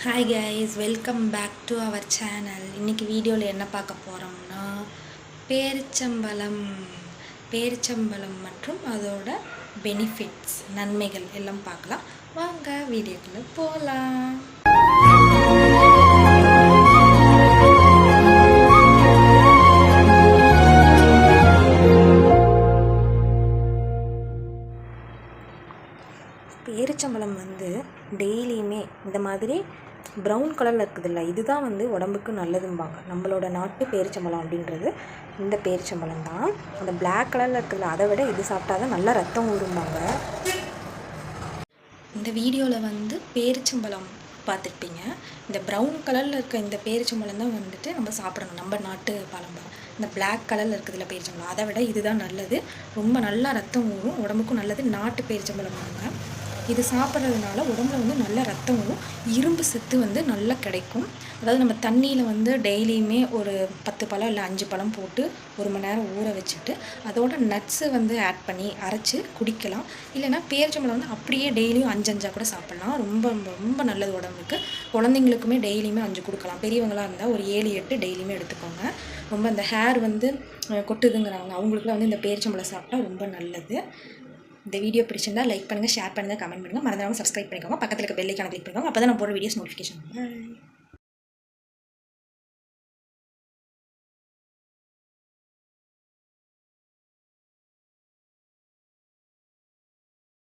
Hi guys, welcome back to our channel. இன்றைக்கி வீடியோவில் என்ன பார்க்க போகிறோம்னா பேரிச்சம்பழம் மற்றும் அதோட பெனிஃபிட்ஸ், நன்மைகள் எல்லாம் பார்க்கலாம். வாங்க வீடியோக்குள்ளே போகலாம். பேரிச்சம்பழம் டெய்லியுமே இந்த மாதிரி ப்ரௌன் கலரில் இருக்குதுல்ல, இதுதான் உடம்புக்கு நல்லதும்பாங்க. நம்மளோட நாட்டு பேரிச்சம்பழம் அப்படின்றது இந்த பேரிச்சம்பழம் தான். அந்த பிளாக் கலரில் இருக்குதுல்ல, அதை விட இது சாப்பிட்டா தான் நல்லா ரத்தம் ஊறும்பாங்க. இந்த வீடியோவில் பேரிச்சம்பழம் பார்த்துருப்பீங்க. இந்த ப்ரௌன் கலரில் இருக்க இந்த பேரிச்சம்பழம் தான் நம்ம சாப்பிடணும். நம்ம நாட்டு பழம் தான். இந்த பிளாக் கலரில் இருக்குதுல்ல பேரிச்சம்பழம், அதை விட இதுதான் நல்லது. ரொம்ப நல்லா ரத்தம் ஊறும், உடம்புக்கும் நல்லது. நாட்டு பேரிச்சம்பழம் வாங்க. இது சாப்பிட்றதுனால உடம்புல நல்ல ரத்தம் வரும், இரும்பு சத்து நல்லா கிடைக்கும். அதாவது நம்ம தண்ணியில் டெய்லியுமே ஒரு 10 பழம் இல்லை 5 பழம் போட்டு 1 மணி நேரம் ஊற வச்சுட்டு அதோட நட்ஸு ஆட் பண்ணி அரைச்சி குடிக்கலாம். இல்லைனா பேரிச்சம்பழம் அப்படியே டெய்லியும் 5 கூட சாப்பிட்லாம். ரொம்ப ரொம்ப நல்லது உடம்புக்கு. குழந்தைங்களுக்குமே டெய்லியுமே 5 கொடுக்கலாம். பெரியவங்களாக இருந்தால் ஒரு 7-8 டெய்லியுமே எடுத்துக்கோங்க. ரொம்ப இந்த ஹேர் கொட்டுதுங்கிறவங்க அவங்களுக்குலாம் இந்த பேரிச்சம்பழம் சாப்பிட்டா ரொம்ப நல்லது. இந்த வீடியோ பிடிச்சிருந்தா லைக் பண்ணுங்கள், ஷேர் பண்ணுங்கள், கமெண்ட் பண்ணுங்கள். மறந்துடாமல் சப்ஸ்கிரைப் பண்ணிக்கோங்க. பக்கத்தில் இருக்க பெல் ஐகானை கிளிக் பண்ணிக்கோங்க. அப்போ தான் நான் போடுற வீடியோஸ் நோட்டிஃபிகேஷன்.